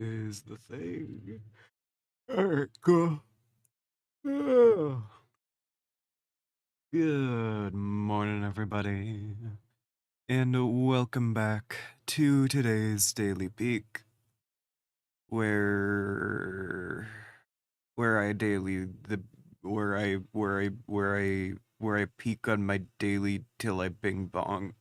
is the thing. Alright, cool. Oh. Good morning, everybody, and welcome back to today's Daily Peek, where I daily the where I peek on my daily till I bing bong.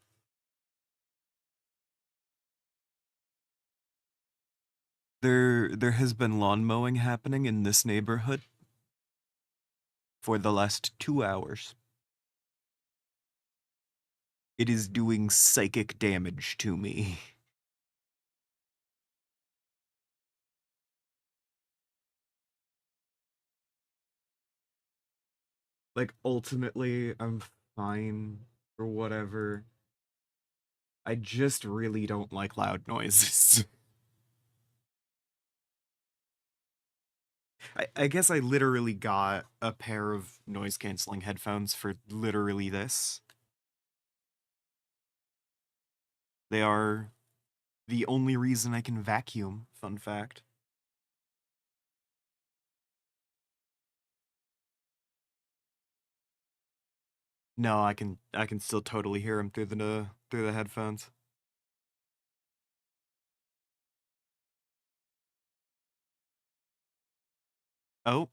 There has been lawn mowing happening in this neighborhood for the last 2 hours. It is doing psychic damage to me. Like, ultimately, I'm fine or whatever. I just really don't like loud noises. I guess I literally got a pair of noise canceling headphones for literally this. They are the only reason I can vacuum, fun fact. No, I can still totally hear them through the headphones. Oh,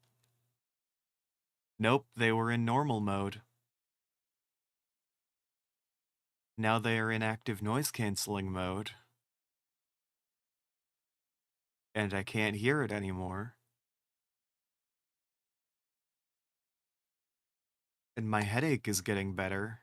nope, they were in normal mode. Now they are in active noise canceling mode. And I can't hear it anymore. And my headache is getting better.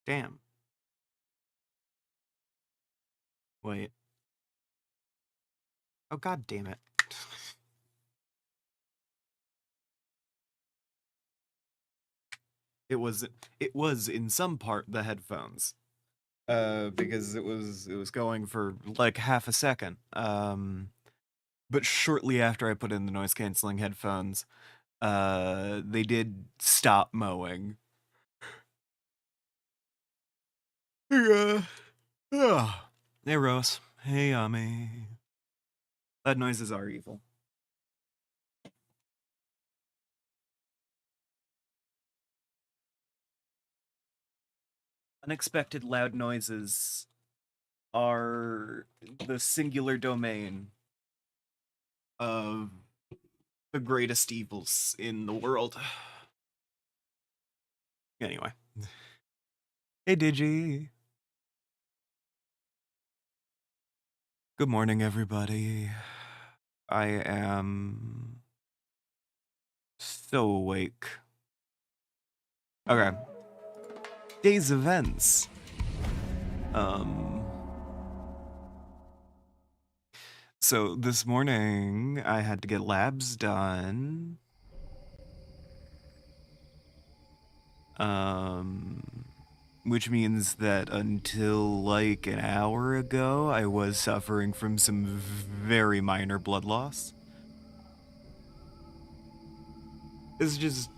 Damn. Wait. Oh, god damn it. It was in some part the headphones. Because it was going for like half a second. But shortly after I put in the noise canceling headphones, they did stop mowing. Yeah. Hey Rose. Hey Ami. Loud noises are evil. Unexpected loud noises are the singular domain of the greatest evils in the world. Anyway. Hey Digi. Good morning, everybody. I am so awake. Okay. Day's events. So this morning I had to get labs done. Which means that until like an hour ago, I was suffering from some very minor blood loss. It's just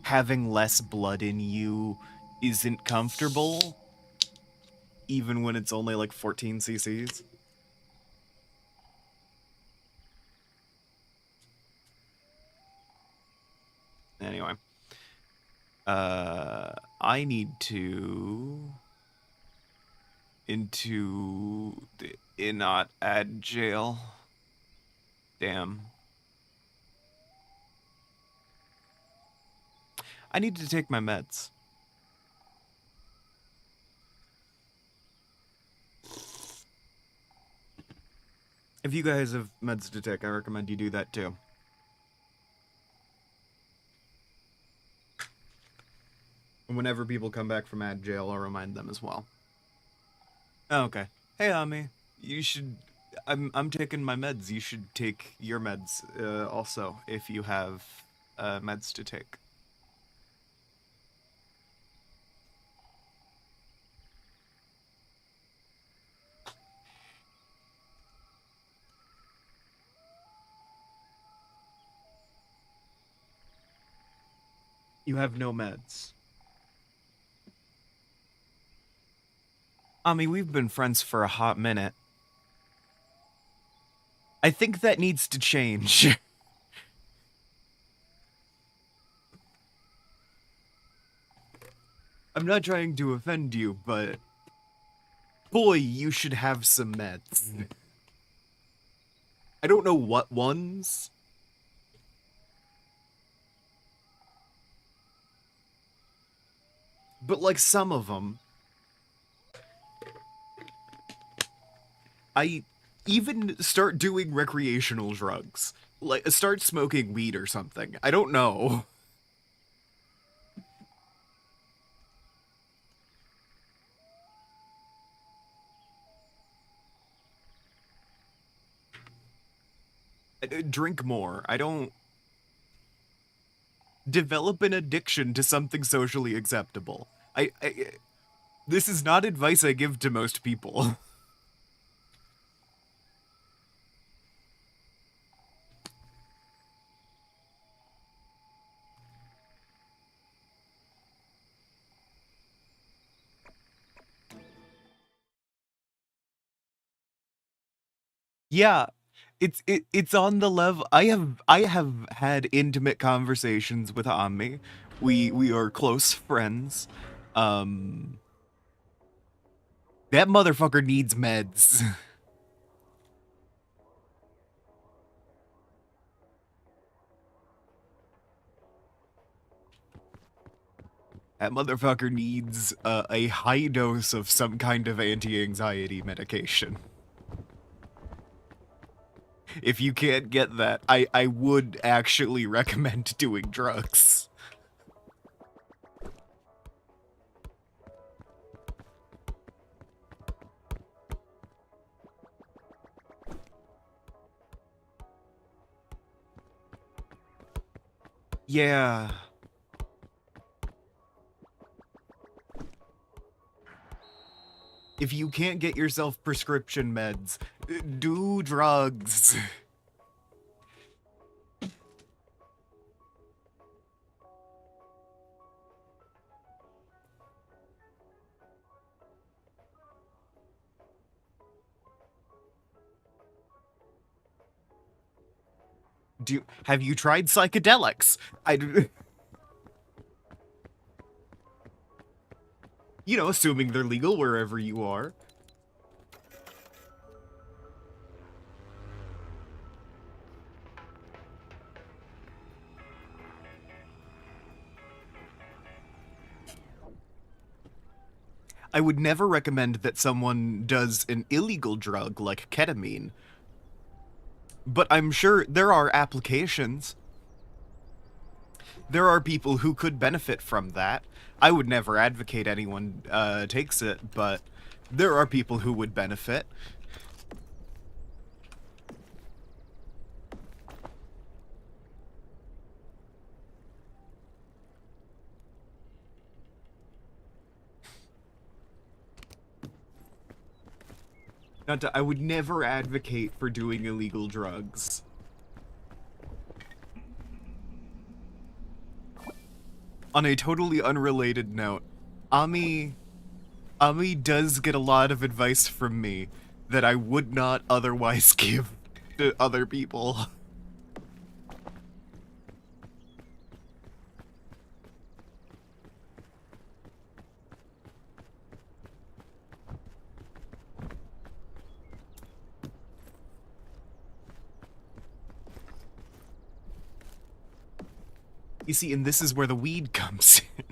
having less blood in you isn't comfortable, even when it's only like 14 cc's. Anyway, I need to into the Inot ad jail. Damn. I need to take my meds. If you guys have meds to take, I recommend you do that too. And whenever people come back from ad jail, I'll remind them as well. Oh, okay. Hey, Ami. You should. I'm taking my meds. You should take your meds also if you have meds to take. You have no meds. Ami, we've been friends for a hot minute. I think that needs to change. I'm not trying to offend you, but boy, you should have some meds. I don't know what ones. But like some of them. I even start doing recreational drugs. Like start smoking weed or something. I don't know. Drink more. I don't develop an addiction to something socially acceptable. This is not advice I give to most people. Yeah, it's on the level. I have had intimate conversations with Ami. We are close friends. Um, that motherfucker needs meds. That motherfucker needs a high dose of some kind of anti-anxiety medication. If you can't get that, I would actually recommend doing drugs. Yeah. If you can't get yourself prescription meds, do drugs. Have you tried psychedelics? You know, assuming they're legal wherever you are. I would never recommend that someone does an illegal drug like ketamine. But I'm sure there are applications. There are people who could benefit from that. I would never advocate anyone takes it, but there are people who would benefit. I would never advocate for doing illegal drugs. On a totally unrelated note, Ami does get a lot of advice from me that I would not otherwise give to other people. You see, and this is where the weed comes in.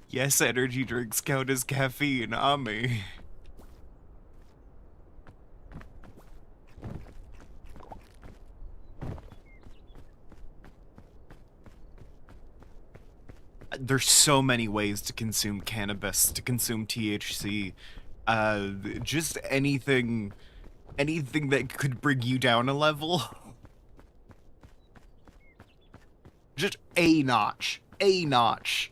Yes, energy drinks count as caffeine, Ami. There's so many ways to consume cannabis, to consume THC. Just anything that could bring you down a level. Just a notch. a notch.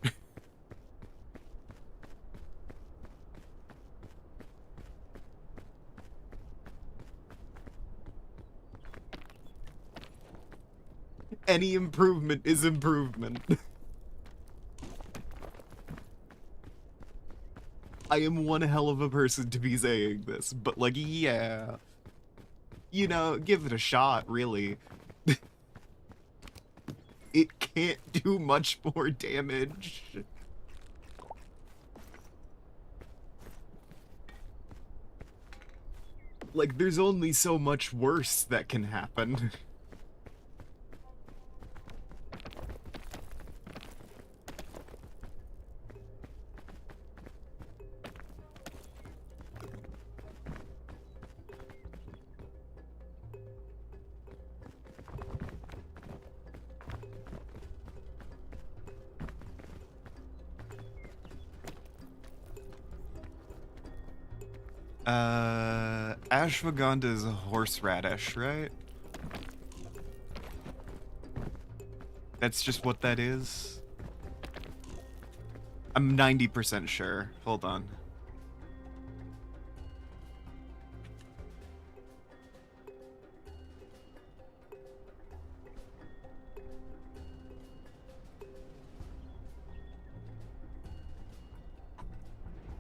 Any improvement is improvement. I am one hell of a person to be saying this, but like, yeah. You know, give it a shot, really. It can't do much more damage. Like, there's only so much worse that can happen. Ashwagandha is a horseradish, right? That's just what that is? I'm 90% sure. Hold on.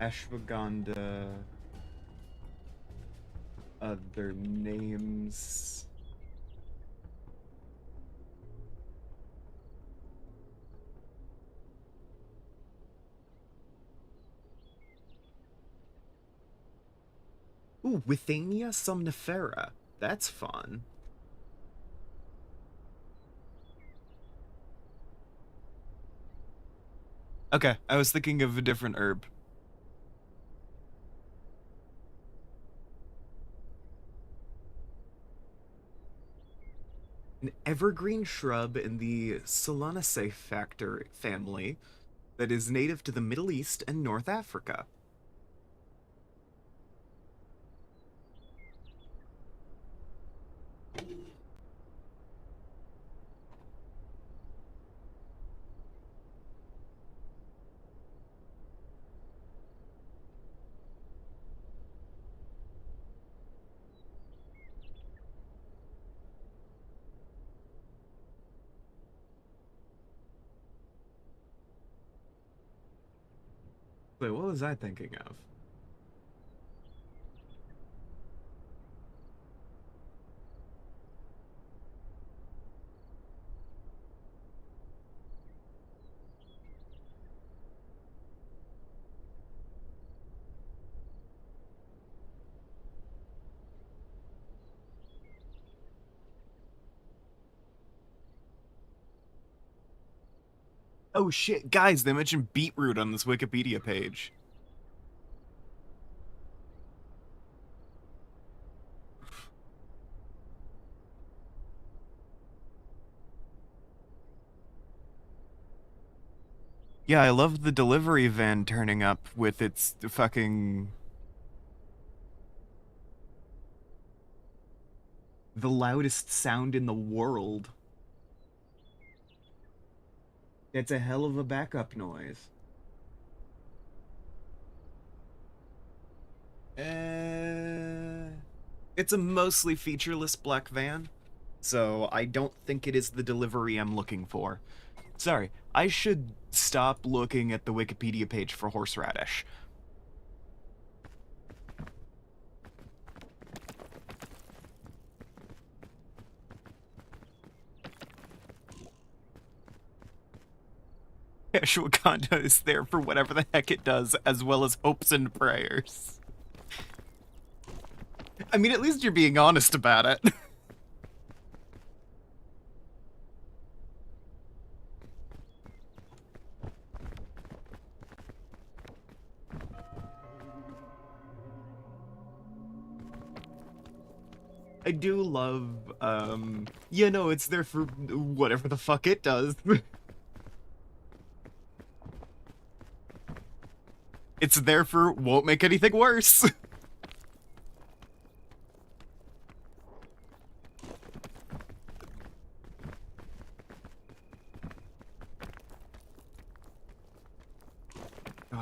Ashwagandha... Other names... Ooh, Withania somnifera. That's fun. Okay, I was thinking of a different herb. An evergreen shrub in the Solanaceae family that is native to the Middle East and North Africa. Wait, what was I thinking of? Oh shit, guys, they mentioned beetroot on this Wikipedia page. Yeah, I love the delivery van turning up with its fucking... the loudest sound in the world. It's a hell of a backup noise. It's a mostly featureless black van, so I don't think it is the delivery I'm looking for. Sorry, I should stop looking at the Wikipedia page for horseradish. Ashwagandha is there for whatever the heck it does, as well as hopes and prayers. I mean, at least you're being honest about it. I do love, you know, it's there for whatever the fuck it does. It's there for won't make anything worse.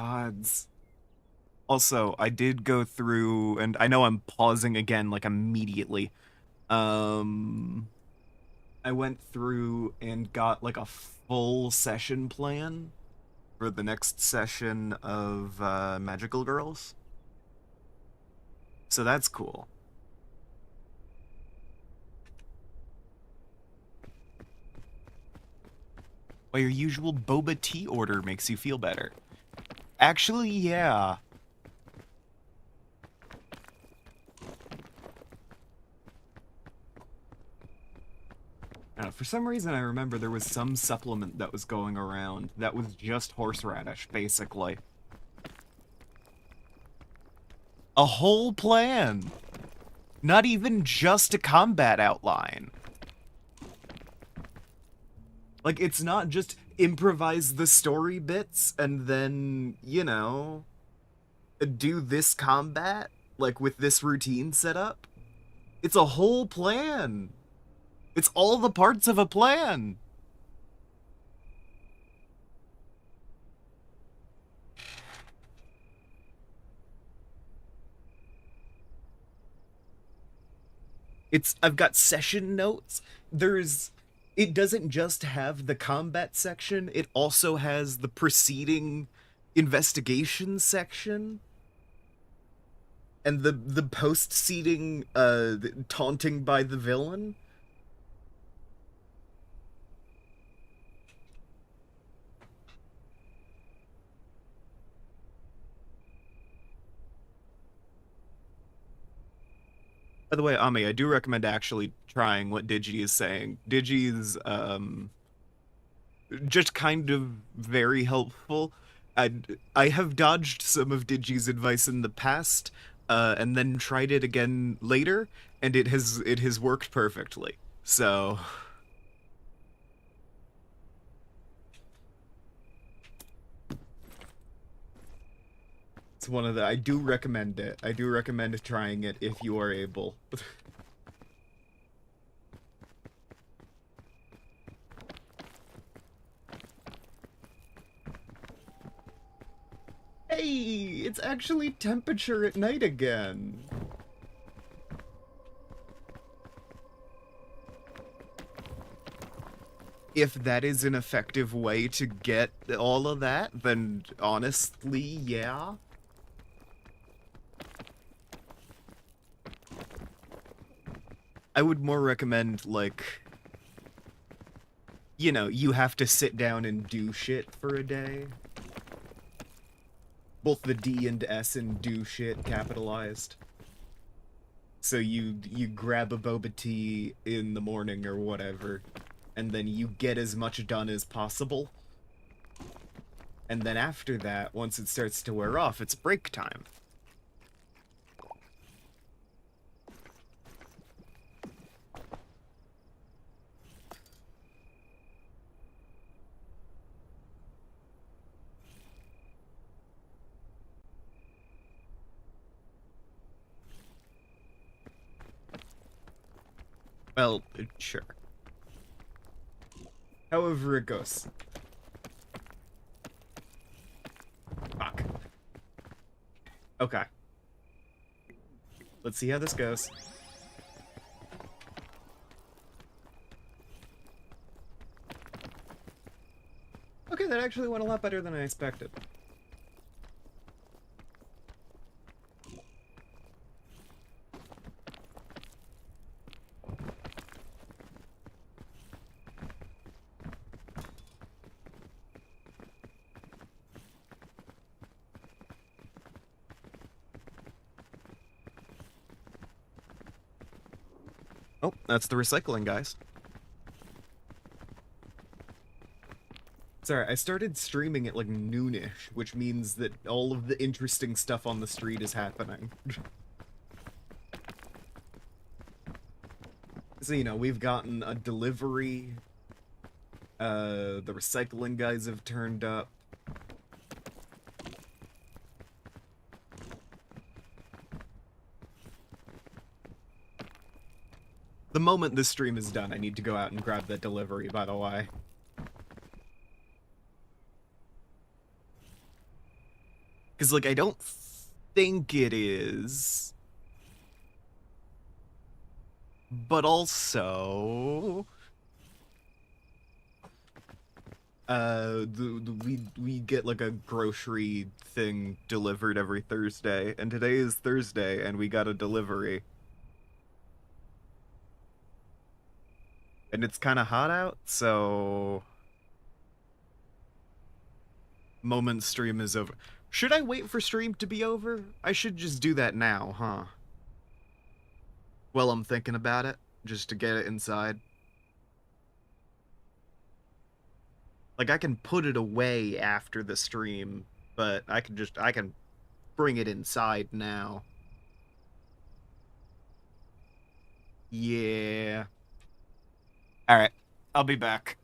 gods. Also, I did go through, and I know I'm pausing again, like, immediately. I went through and got, like, a full session plan for the next session of, Magical Girls. So that's cool. Why your usual boba tea order makes you feel better. Actually, yeah. I don't know, for some reason I remember there was some supplement that was going around that was just horseradish, basically. A whole plan! Not even just a combat outline. Like, it's not just improvise the story bits and then, you know, do this combat, like, with this routine set up. It's a whole plan. It's all the parts of a plan. I've got session notes. It doesn't just have the combat section, it also has the preceding investigation section. And the post-seating, taunting by the villain. By the way, Ami, I do recommend actually trying what Digi is saying. Digi is just kind of very helpful. I have dodged some of Digi's advice in the past, and then tried it again later, and it has worked perfectly. So it's one of the I do recommend it. I do recommend trying it if you are able. Hey, it's actually temperature at night again. If that is an effective way to get all of that, then honestly, yeah. I would more recommend, like, you know, you have to sit down and do shit for a day. Both the D and S in do shit capitalized. So you grab a boba tea in the morning or whatever, and then you get as much done as possible. And then after that, once it starts to wear off, it's break time. Well, sure. However it goes. Fuck. Okay. Let's see how this goes. Okay, that actually went a lot better than I expected. Oh, that's the recycling, guys. Sorry, I started streaming at like noonish, which means that all of the interesting stuff on the street is happening. So, you know, we've gotten a delivery. The recycling guys have turned up. The moment this stream is done, I need to go out and grab that delivery, by the way. Because, like, I don't think it is. But also, we get like a grocery thing delivered every Thursday, and today is Thursday, and we got a delivery, and it's kind of hot out, so moment stream is over. Should I wait for stream to be over? I should just do that now, huh? Well, I'm thinking about it, just to get it inside. Like, I can put it away after the stream, but I can bring it inside now. Yeah. All right. I'll be back.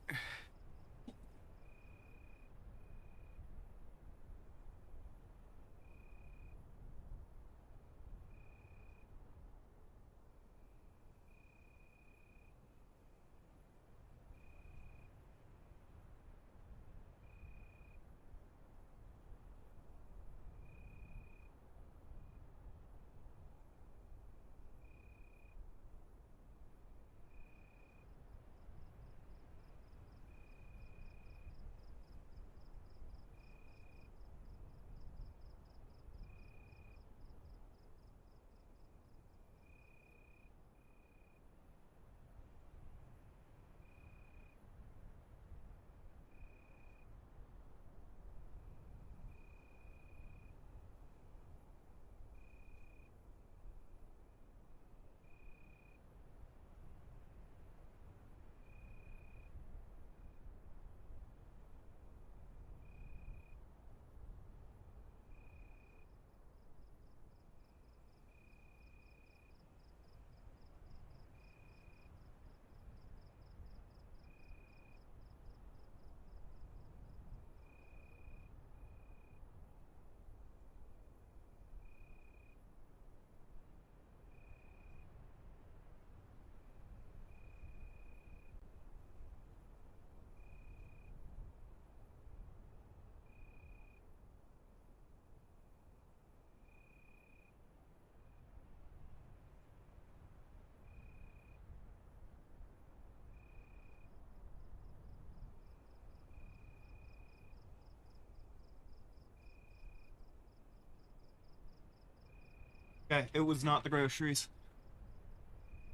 Okay, it was not the groceries.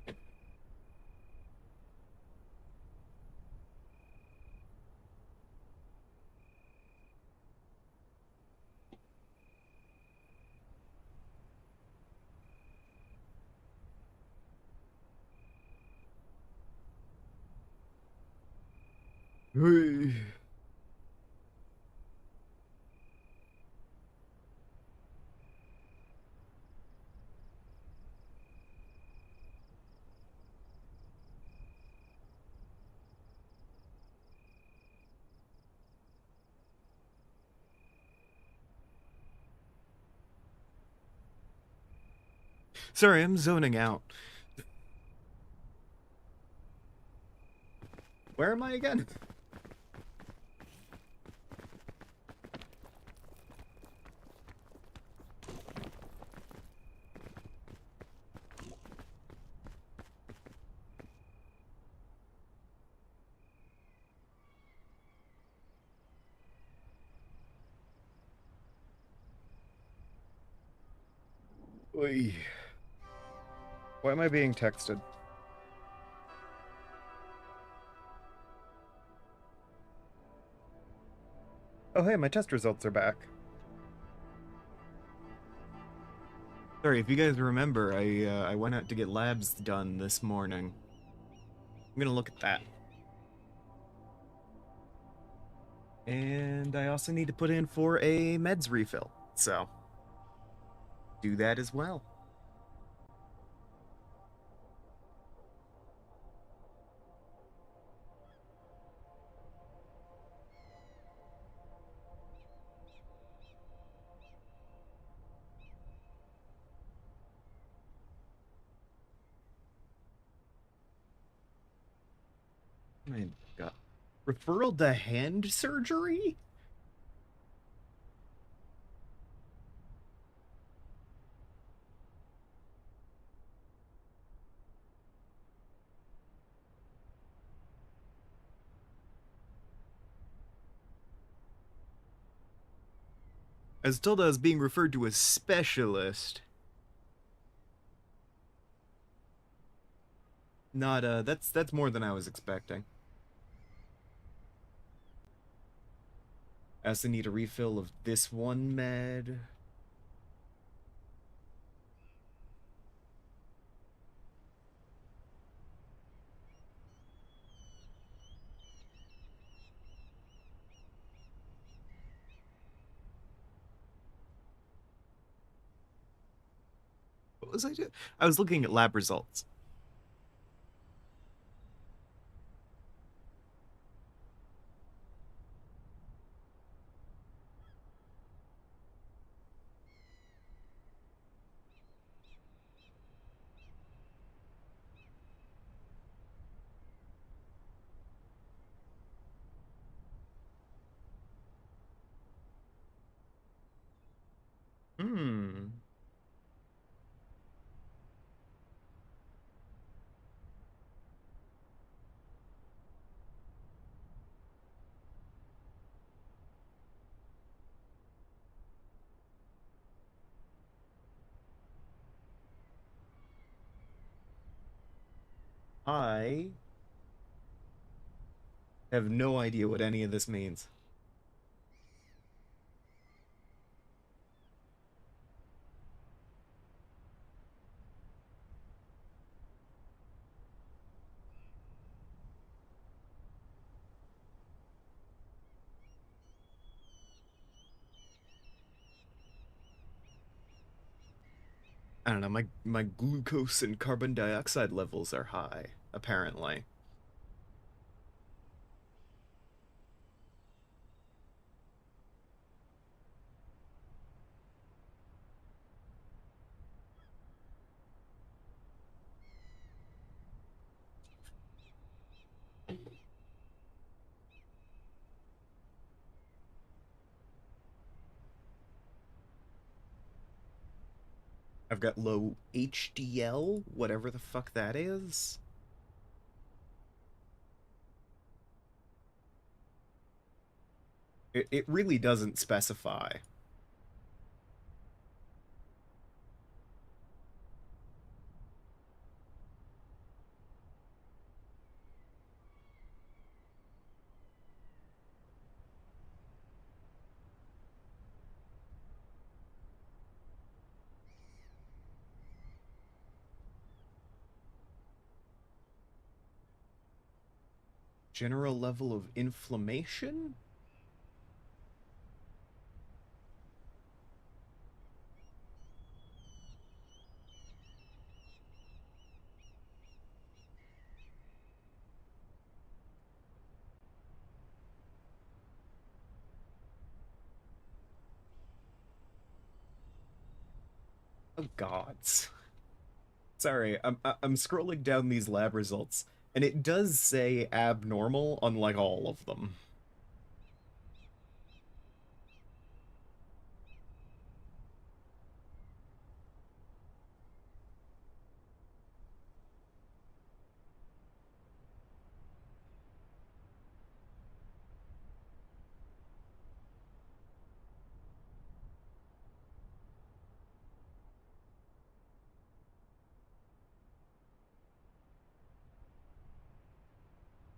Hey. Sorry, I'm zoning out. Where am I again? Oy. Why am I being texted? Oh, hey, my test results are back. Sorry, if you guys remember, I went out to get labs done this morning. I'm gonna look at that. And I also need to put in for a meds refill, so do that as well. My God. Referral to hand surgery? I was told I was being referred to as specialist. Not, that's more than I was expecting. I also need a refill of this one med. What was I doing? I was looking at lab results. Hmm. I have no idea what any of this means. I don't know, my glucose and carbon dioxide levels are high, apparently. I've got low HDL, whatever the fuck that is. It really doesn't specify. General level of inflammation? Oh gods. Sorry, I'm scrolling down these lab results, and it does say abnormal on like all of them.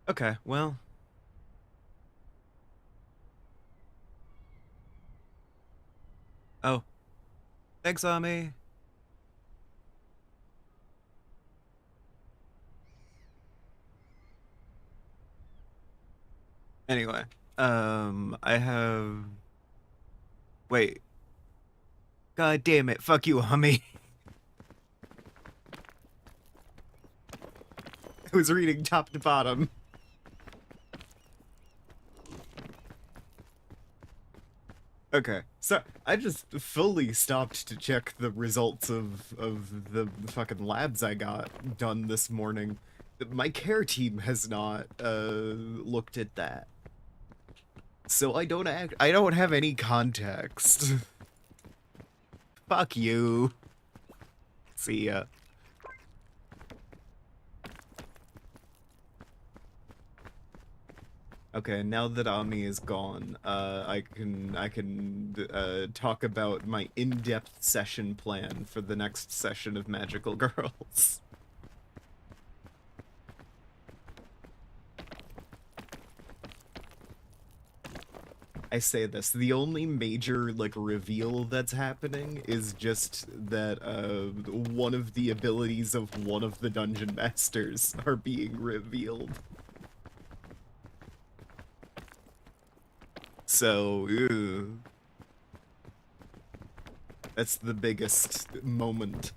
Okay, well, oh, thanks, Ami. Anyway, I have. Wait, god damn it, fuck you, Ami. I was reading top to bottom. Okay, so I just fully stopped to check the results of the fucking labs I got done this morning. My care team has not looked at that, so I don't have any context. Fuck you. See ya. Okay, now that Ami is gone, I can talk about my in-depth session plan for the next session of Magical Girls. I say this, the only major, like, reveal that's happening is just that, one of the abilities of one of the Dungeon Masters are being revealed. So, ew. That's the biggest moment.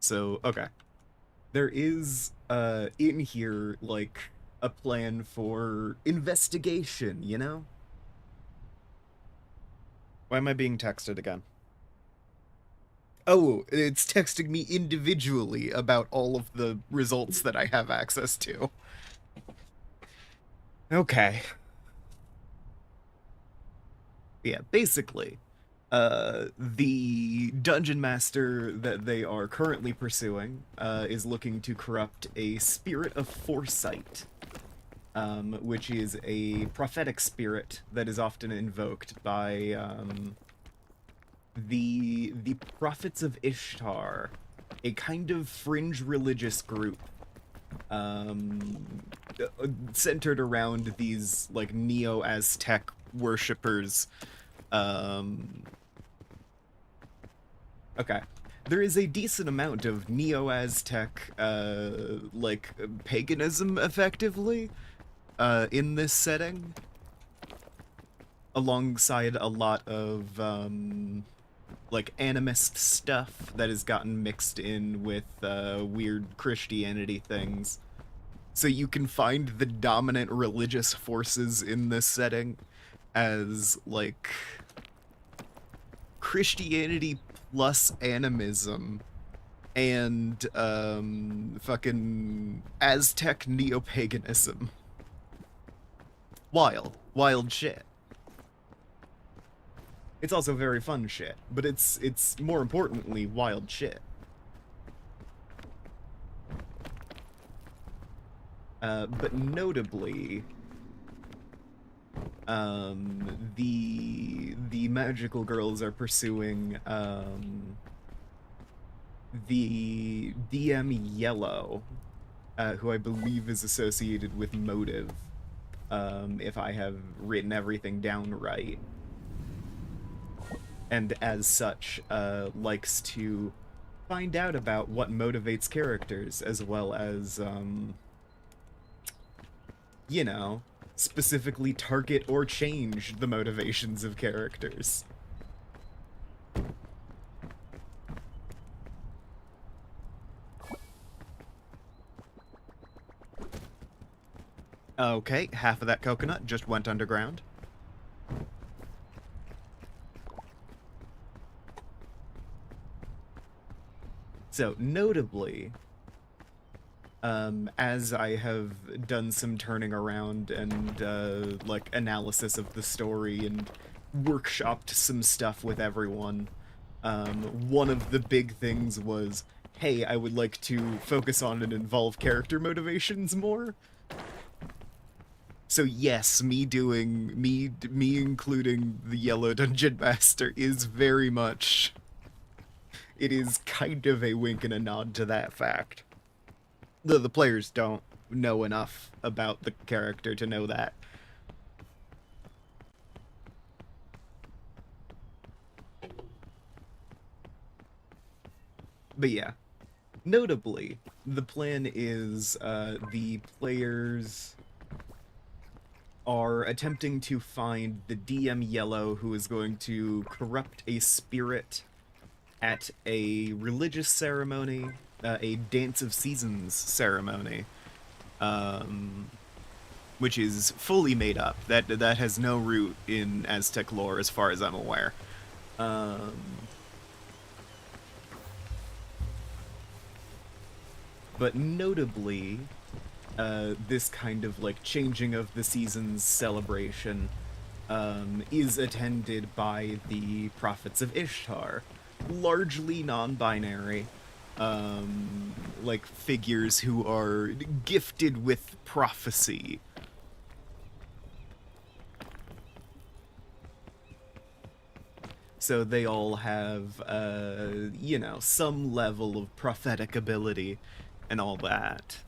So, okay. There is, in here, like, a plan for investigation, you know? Why am I being texted again? Oh, it's texting me individually about all of the results that I have access to. Okay. Yeah, basically, the dungeon master that they are currently pursuing is looking to corrupt a spirit of foresight, which is a prophetic spirit that is often invoked by the prophets of Ishtar, a kind of fringe religious group centered around these like neo-Aztec worshippers. Okay. There is a decent amount of neo-Aztec, like, paganism, effectively, in this setting, alongside a lot of, like, animist stuff that has gotten mixed in with, weird Christianity things. So you can find the dominant religious forces in this setting as, like, Christianity plus animism and fucking Aztec neo-paganism. Wild shit. It's also very fun shit, but it's more importantly wild shit. But notably, the magical girls are pursuing the DM Yellow, who I believe is associated with motive, if I have written everything down right, and as such likes to find out about what motivates characters, as well as you know, specifically target or change the motivations of characters. Okay, half of that coconut just went underground. So, notably, as I have done some turning around and, like, analysis of the story and workshopped some stuff with everyone, one of the big things was, hey, I would like to focus on and involve character motivations more. So yes, me including the Yellow Dungeon Master is very much, it is kind of a wink and a nod to that fact. The players don't know enough about the character to know that. But yeah, notably, the plan is the players are attempting to find the DM Yellow, who is going to corrupt a spirit at a religious ceremony, a Dance of Seasons ceremony, which is fully made up. That has no root in Aztec lore, as far as I'm aware. But notably, this kind of like changing of the seasons celebration is attended by the prophets of Ishtar, largely non-binary, like figures who are gifted with prophecy. So they all have, you know, some level of prophetic ability and all that.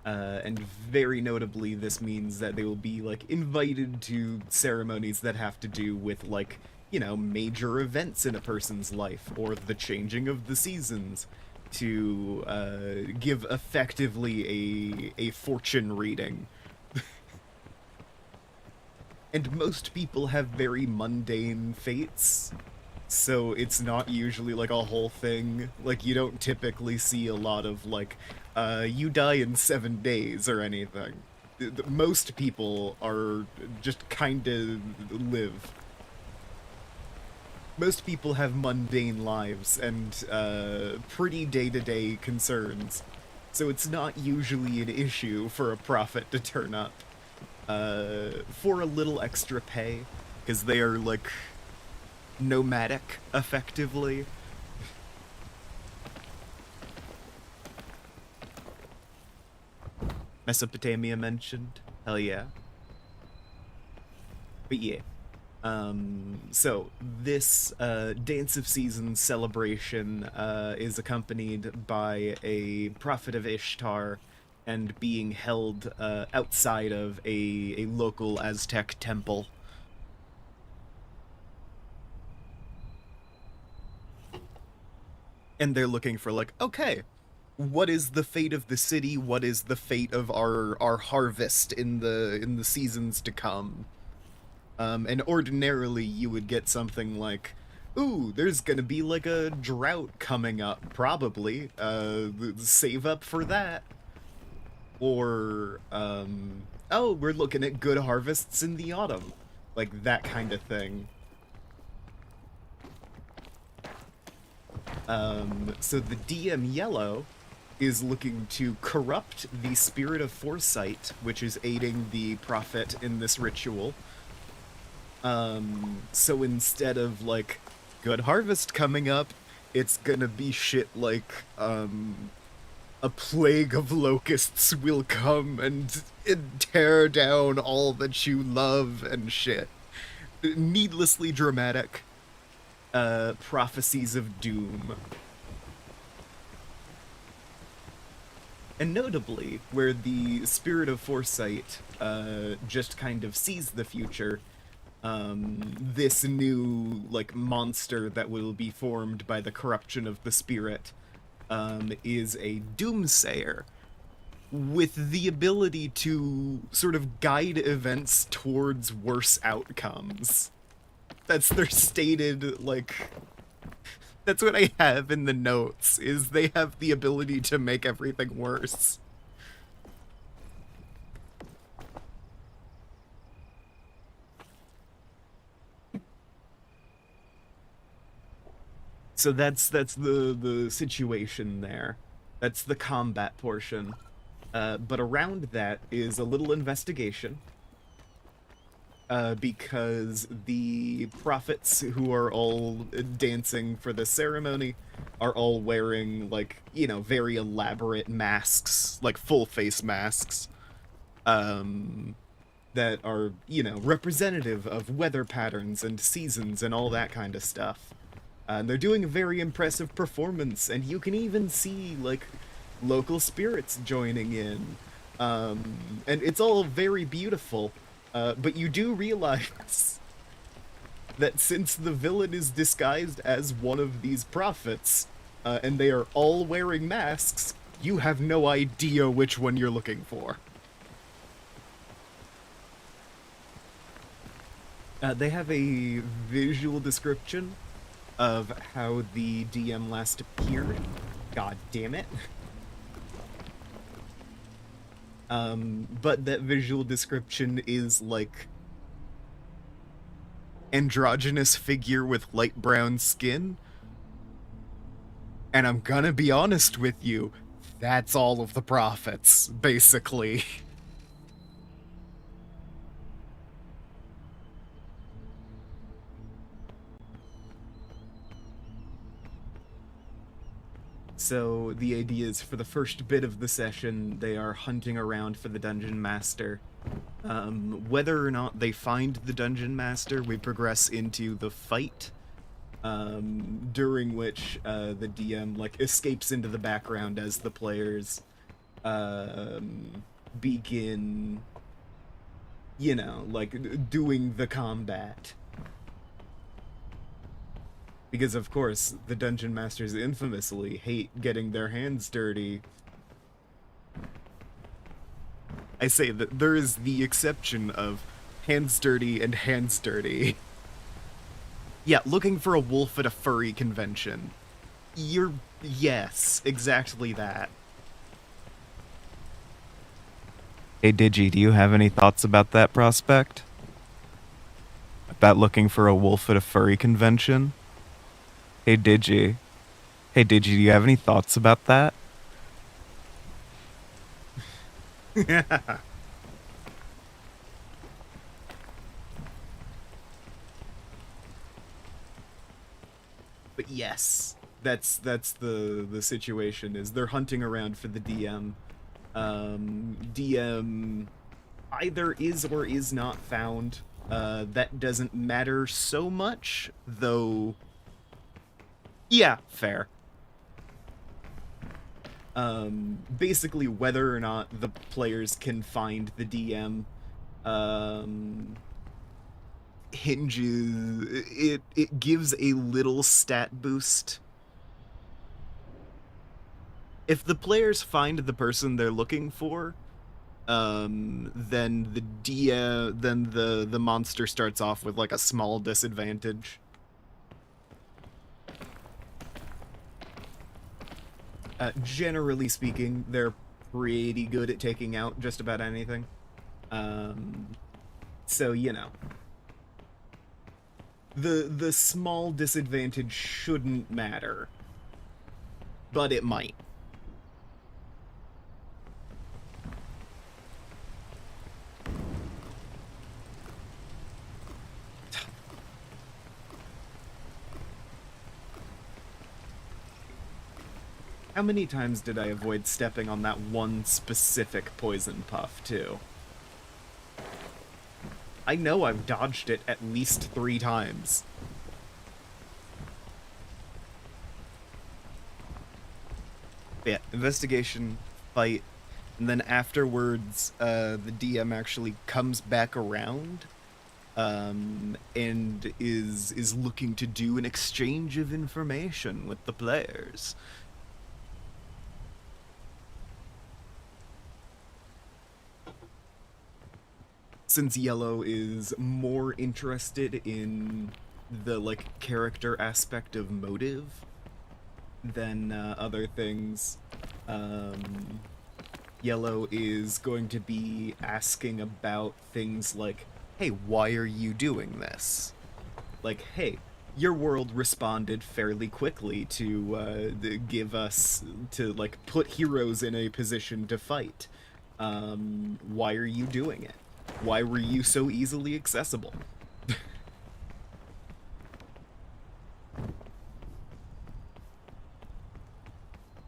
And very notably, this means that they will be, like, invited to ceremonies that have to do with, like, you know, major events in a person's life, or the changing of the seasons, to give effectively a fortune reading. And most people have very mundane fates, so it's not usually like a whole thing. Like, you don't typically see a lot of, like, you die in 7 days or anything. Most people are just kinda live. Most people have mundane lives and pretty day-to-day concerns, so it's not usually an issue for a prophet to turn up for a little extra pay, because they are, like, nomadic, effectively. Mesopotamia mentioned. Hell yeah. But yeah. So this Dance of Seasons celebration is accompanied by a prophet of Ishtar and being held outside of a local Aztec temple. And they're looking for, like, okay, what is the fate of the city? What is the fate of our harvest in the seasons to come? And ordinarily you would get something like, ooh, there's gonna be like a drought coming up, probably. Save up for that. Or, oh, we're looking at good harvests in the autumn. Like, that kind of thing. So the DM Yellow is looking to corrupt the Spirit of Foresight, which is aiding the prophet in this ritual. So instead of, like, good harvest coming up, it's gonna be shit like, a plague of locusts will come and tear down all that you love and shit. Needlessly dramatic, prophecies of doom. And notably, where the Spirit of Foresight, just kind of sees the future, this new, like, monster that will be formed by the corruption of the spirit, is a doomsayer with the ability to sort of guide events towards worse outcomes. That's their stated, like, that's what I have in the notes, is they have the ability to make everything worse. So that's the situation there. That's the combat portion. But around that is a little investigation. Because the prophets who are all dancing for the ceremony are all wearing, like, you know, very elaborate masks, like full face masks, that are, you know, representative of weather patterns and seasons and all that kind of stuff. And they're doing a very impressive performance, and you can even see, like, local spirits joining in. And it's all very beautiful. But you do realize that since the villain is disguised as one of these prophets, and they are all wearing masks, you have no idea which one you're looking for. They have a visual description of how the DM last appeared. God damn it. But that visual description is, like, androgynous figure with light brown skin. And I'm gonna be honest with you, that's all of the prophets, basically. So the idea is for the first bit of the session, they are hunting around for the dungeon master. Whether or not they find the dungeon master, we progress into the fight, during which the DM like escapes into the background as the players begin, you know, like doing the combat. Because of course, the dungeon masters infamously hate getting their hands dirty. I say that there is the exception of hands dirty and hands dirty. Yeah, looking for a wolf at a furry convention. Yes, exactly that. Hey Digi, do you have any thoughts about that prospect? About looking for a wolf at a furry convention? Hey Digi. Hey Digi, do you have any thoughts about that? But yes, that's the situation. Is they're hunting around for the DM. DM either is or is not found. That doesn't matter so much, though. Yeah, fair. Basically, whether or not the players can find the DM, hinges. It gives a little stat boost. If the players find the person they're looking for, then the monster starts off with like a small disadvantage. Generally speaking, they're pretty good at taking out just about anything. So you know, the small disadvantage shouldn't matter, but it might. How many times did I avoid stepping on that one specific poison puff, too? I know I've dodged it at least 3 times. Yeah, investigation, fight, and then afterwards, the DM actually comes back around, and is looking to do an exchange of information with the players. Since Yellow is more interested in the like character aspect of motive than other things, Yellow is going to be asking about things like, hey, why are you doing this? Like, hey, your world responded fairly quickly to give us, to like put heroes in a position to fight. Why are you doing it? Why were you so easily accessible?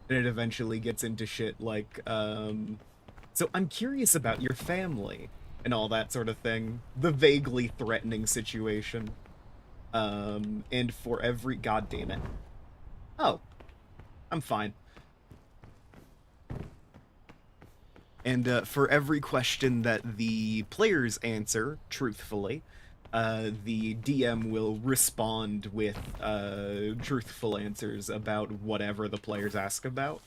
And it eventually gets into shit like, so I'm curious about your family and all that sort of thing. The vaguely threatening situation. And for every... God damn it. Oh. I'm fine. And for every question that the players answer truthfully, the DM will respond with truthful answers about whatever the players ask about.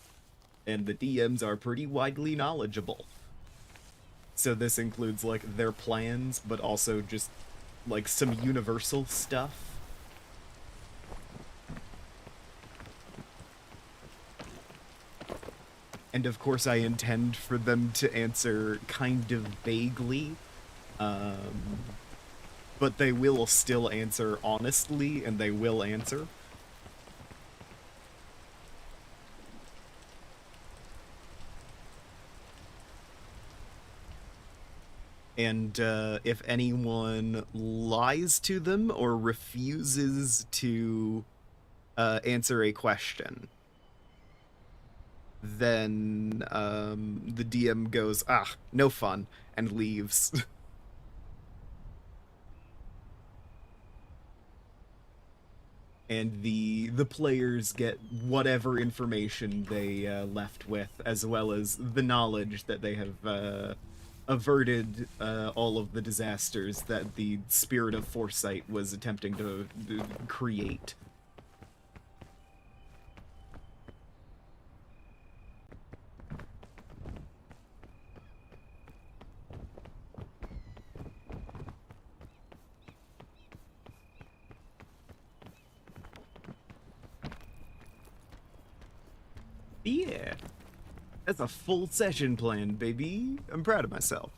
And the DMs are pretty widely knowledgeable. So this includes, like, their plans, but also just, like, some universal stuff. And of course I intend for them to answer kind of vaguely, but they will still answer honestly, and they will answer. And if anyone lies to them or refuses to answer a question, then the DM goes, "Ah, no fun," and leaves. And the players get whatever information they left with, as well as the knowledge that they have averted all of the disasters that the spirit of foresight was attempting to create. Yeah, that's a full session plan, baby. I'm proud of myself.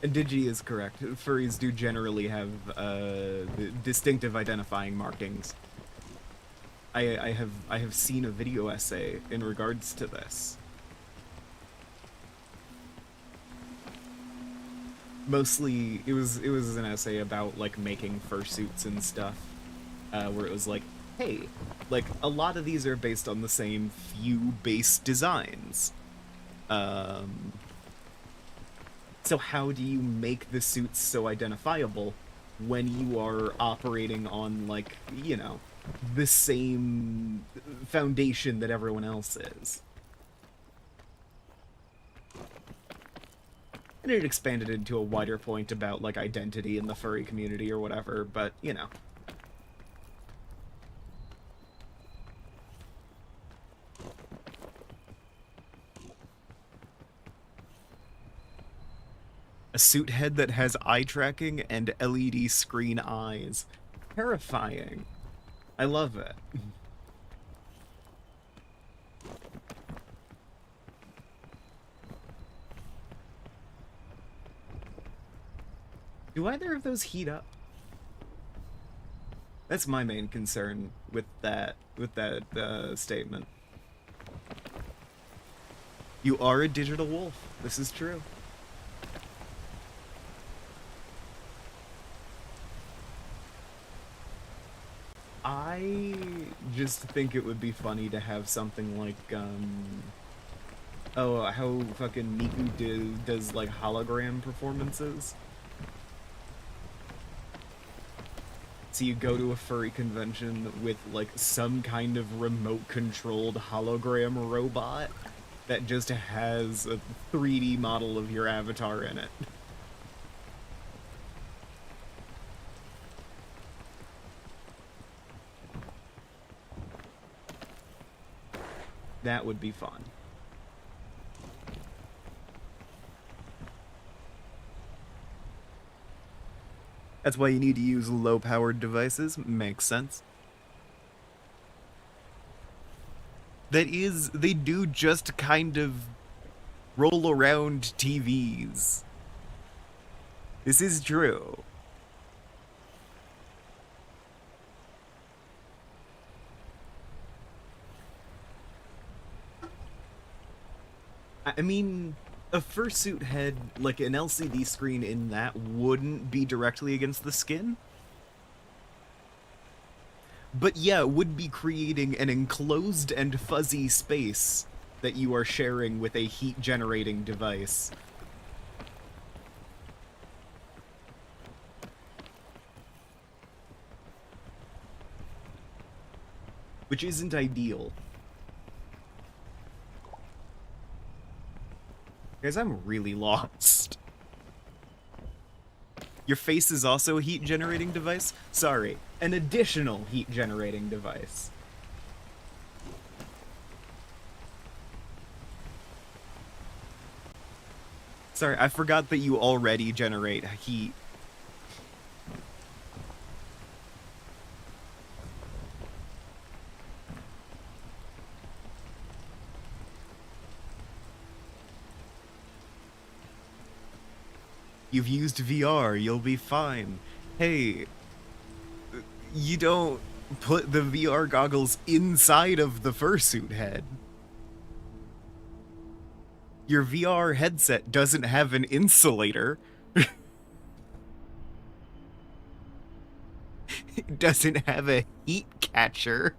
And Digi is correct. Furries do generally have distinctive identifying markings. I have seen a video essay in regards to this. Mostly, it was an essay about like making fursuits and stuff, where it was like, hey, like a lot of these are based on the same few base designs. So how do you make the suits so identifiable when you are operating on, like, you know, the same foundation that everyone else is? And it expanded into a wider point about, like, identity in the furry community or whatever, but, you know. A suit head that has eye tracking and LED screen eyes. Terrifying. I love it. Do either of those heat up? That's my main concern with that statement. You are a digital wolf. This is true. I just think it would be funny to have something like, oh, how fucking Miku does like hologram performances. So you go to a furry convention with like some kind of remote controlled hologram robot that just has a 3D model of your avatar in it. That would be fun. That's why you need to use low-powered devices. Makes sense. That is, they do just kind of roll around TVs. This is true. I mean, a fursuit head, like an LCD screen in that, wouldn't be directly against the skin. But yeah, it would be creating an enclosed and fuzzy space that you are sharing with a heat-generating device. Which isn't ideal. Guys, I'm really lost. Your face is also a heat-generating device? Sorry, an additional heat-generating device. Sorry, I forgot that you already generate heat. You've used VR, you'll be fine. Hey, you don't put the VR goggles inside of the fursuit head. Your VR headset doesn't have an insulator. It doesn't have a heat catcher.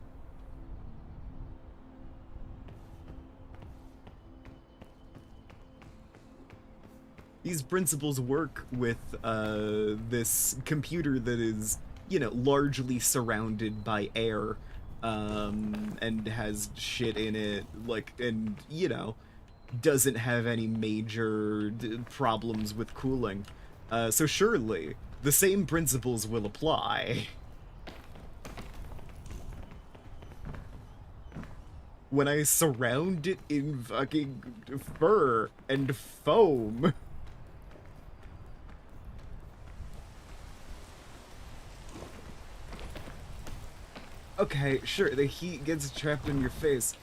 These principles work with this computer that is, you know, largely surrounded by air, and has shit in it, like, and, you know, doesn't have any major problems with cooling. So surely, the same principles will apply. When I surround it in fucking fur and foam. Okay, sure, the heat gets trapped on your face.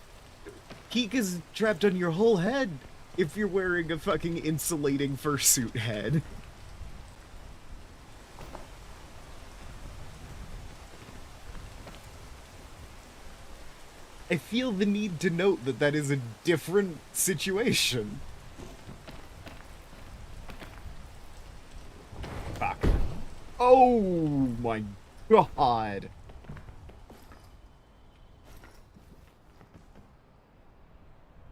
Heat gets trapped on your whole head if you're wearing a fucking insulating fursuit head. I feel the need to note that that is a different situation. Fuck. Oh my god.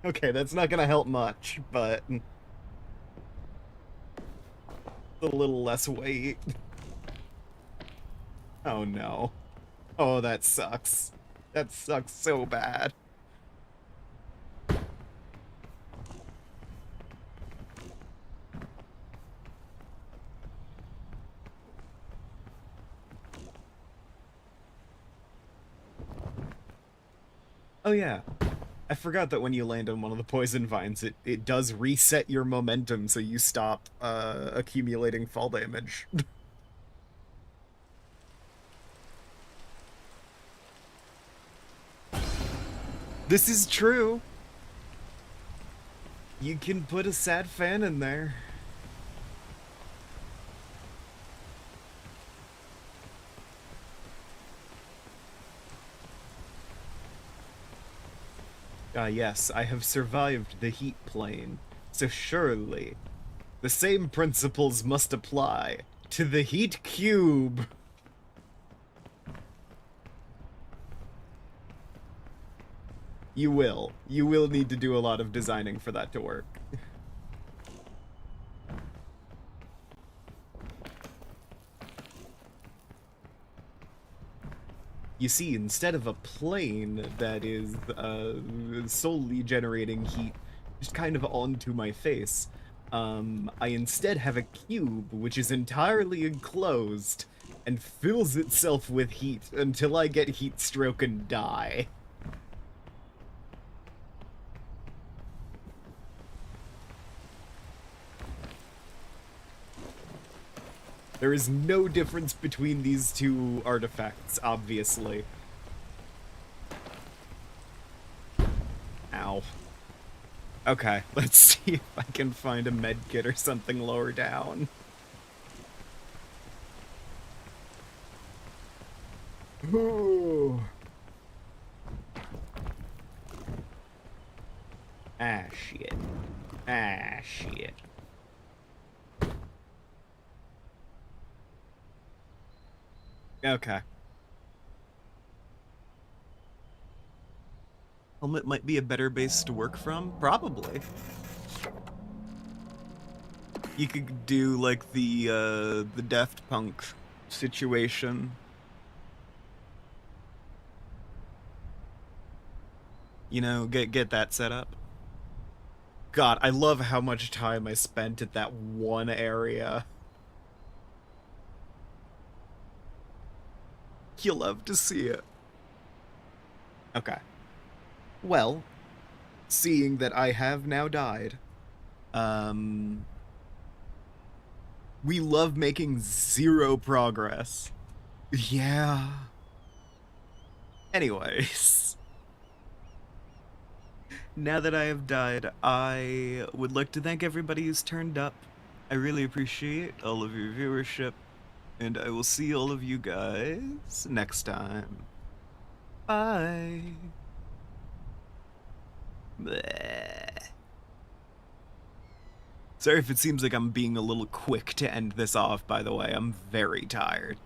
Okay, that's not gonna help much, but a little less weight. Oh no. Oh, that sucks. That sucks so bad. Oh yeah. I forgot that when you land on one of the poison vines, it does reset your momentum so you stop accumulating fall damage. This is true. You can put a sad fan in there. Yes, I have survived the heat plane, so surely the same principles must apply to the heat cube. You will. You will need to do a lot of designing for that to work. You see, instead of a plane that is solely generating heat just kind of onto my face, I instead have a cube which is entirely enclosed and fills itself with heat until I get heat stroke and die. There is no difference between these two artifacts, obviously. Ow. Okay, let's see if I can find a medkit or something lower down. Ooh. Ah, shit. Ah, shit. Okay. Helmet might be a better base to work from? Probably. You could do, like, the Daft Punk situation. You know, get that set up. God, I love how much time I spent at that one area. You'll love to see it. Okay. Well, seeing that I have now died, we love making zero progress. Yeah. Anyways, now that I have died, I would like to thank everybody who's turned up. I really appreciate all of your viewership, and I will see all of you guys next time. Bye. Bleh. Sorry if it seems like I'm being a little quick to end this off, by the way. I'm very tired.